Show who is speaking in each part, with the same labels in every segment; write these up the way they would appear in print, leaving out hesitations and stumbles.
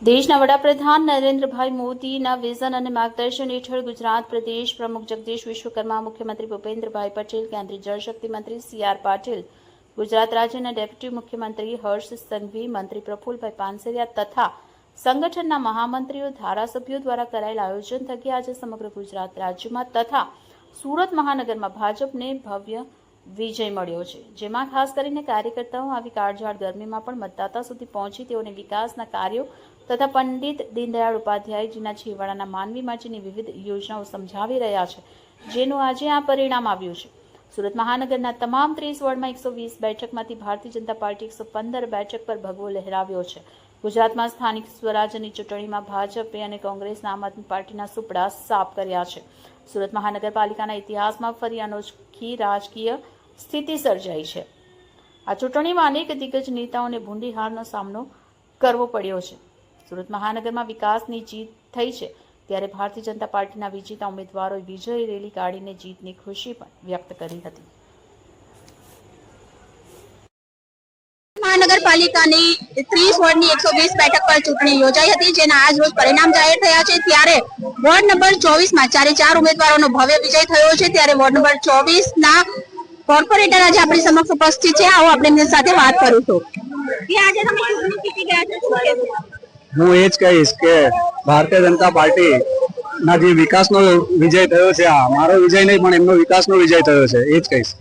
Speaker 1: દેશના વડાપ્રધાન નરેન્દ્રભાઈ મોદીના વિઝન અને માર્ગદર્શન હેઠળ ગુજરાત પ્રદેશ પ્રમુખ જગદીશ વિશ્વકર્મા, મુખ્યમંત્રી ભૂપેન્દ્રભાઈ પટેલ, કેન્દ્રીય જળશક્તિ મંત્રી સી.આર. પાટીલ, ગુજરાત રાજ્યના ડેપ્યુટી મુખ્યમંત્રી હર્ષ સંઘવી, મંત્રી પ્રફુલભાઈ પાનસરિયા તથા સંગઠનના મહામંત્રીઓ, ધારાસભ્યો દ્વારા કરાયેલ આયોજન થકી આજે સમગ્ર ગુજરાત રાજ્યમાં તથા સુરત મહાનગરમાં ભાજપને ભવ્ય વિજય મળ્યો છે, જેમાં ખાસ કરીને કાર્યકર્તાઓ આવી કાળઝાળ ગરમીમાં પણ મતદાતા સુધી પહોંચી તેઓને વિકાસના કાર્યો તથા પંડિત દીનદયાળ ઉપાધ્યાયજીના છેવાડાના માનવી માટેની વિવિધ યોજનાઓ સમજાવી રહ્યા છે, જેનું આજે આ પરિણામ આવ્યું છે। સુરત મહાનગરના તમામ 30 વોર્ડમાં 120 બેઠકમાંથી ભારતીય જનતા પાર્ટી 115 બેઠક પર ભગવો લહેરાવ્યો છે। ગુજરાતમાં સ્થાનિક સ્વરાજ્યની ચૂંટણીમાં ભાજપે અને કોંગ્રેસના આમ આદમી પાર્ટીના સુપડા સાફ કર્યા છે। સુરત મહાનગરપાલિકાના ઇતિહાસમાં ફરી અનોખી રાજકીય સ્થિતિ સર્જાઈ છે। આ ચૂંટણીમાં અનેક દિગ્ગજ નેતાઓને ભૂંડી હારનો સામનો કરવો પડ્યો છે। સુરત મહાનગરમાં વિકાસની જીત થઈ છે, ત્યારે ભારતીય જનતા પાર્ટીના વિજેતા ઉમેદવારોએ વિજય રેલી કાઢીને જીતની ખુશી પણ વ્યક્ત કરી હતી।
Speaker 2: મહાનગરપાલિકાની 30 વોર્ડની 120 બેઠક પર ચૂંટણી યોજાઈ હતી, જેના આજ રોજ પરિણામ જાહેર થયા છે। ત્યારે વોર્ડ નંબર 24 માં 4 ઉમેદવારોનો ભવ્ય વિજય થયો છે। ત્યારે વોર્ડ નંબર 24 ના કોર્પોરેટર આજે આપણી સમક્ષ ઉપસ્થિત છે। આવો આપણે એમની સાથે વાત કરીશું કે આજે તમે ચૂંટણી જીતી ગયા છો।
Speaker 3: હું એ જ કહીશ કે ભારતીય જનતા પાર્ટી ના જે વિકાસનો વિજય થયો છે, આ મારો વિજય નહીં પણ એમનો વિકાસનો વિજય થયો છે, એ જ કહીશ।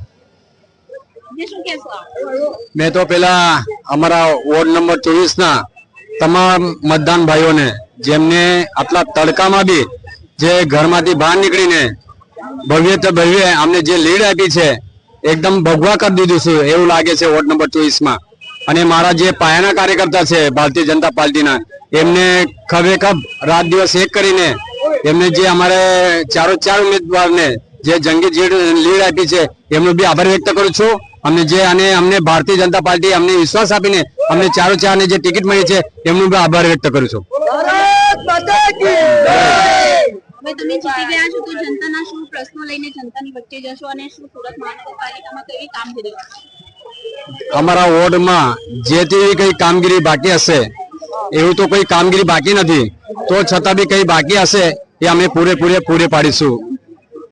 Speaker 3: મેં તો પેલા અમારા વોર્ડ નંબર 24 ના તમામ મતદાન ભાઈઓને, જેમને આટલા તડકામાં બી જે ઘરમાંથી બહાર નીકળીને ભવ્ય અમને જે લીડ આપી છે, એકદમ ભગવા કરી દીધું છે એવું લાગે છે વોર્ડ નંબર 24 માં। અને મારા જે પાયાના કાર્યકર્તા છે ભારતીય જનતા પાર્ટીના, એમને ખરેખર રાત દિવસ એક કરીને એમને જે અમારે 4 ઉમેદવારને જે જંગી લીડ આપી છે, એમનો બી આભાર વ્યક્ત કરું છું। અમને ભારતીય જનતા પાર્ટી અમને વિશ્વાસ આપીને અમને 4 ને જે ટિકિટ મળી છે, એમનો બી આભાર વ્યક્ત કરું છું।
Speaker 2: હવે તમે જીતી ગયા છો તો જનતાના શું પ્રશ્નો લઈને જનતાની વચ્ચે જશો અને શું સુરત મહાનગરપાલિકામાં કેવી કામગીરી કરશો?
Speaker 3: અમારા વોર્ડમાં જે તે કઈ કામગીરી બાકી હશે, એવું તો કોઈ કામગીરી બાકી નથી, તો છતાં બી કઈ બાકી હશે એ અમે પૂરે પાડીશું।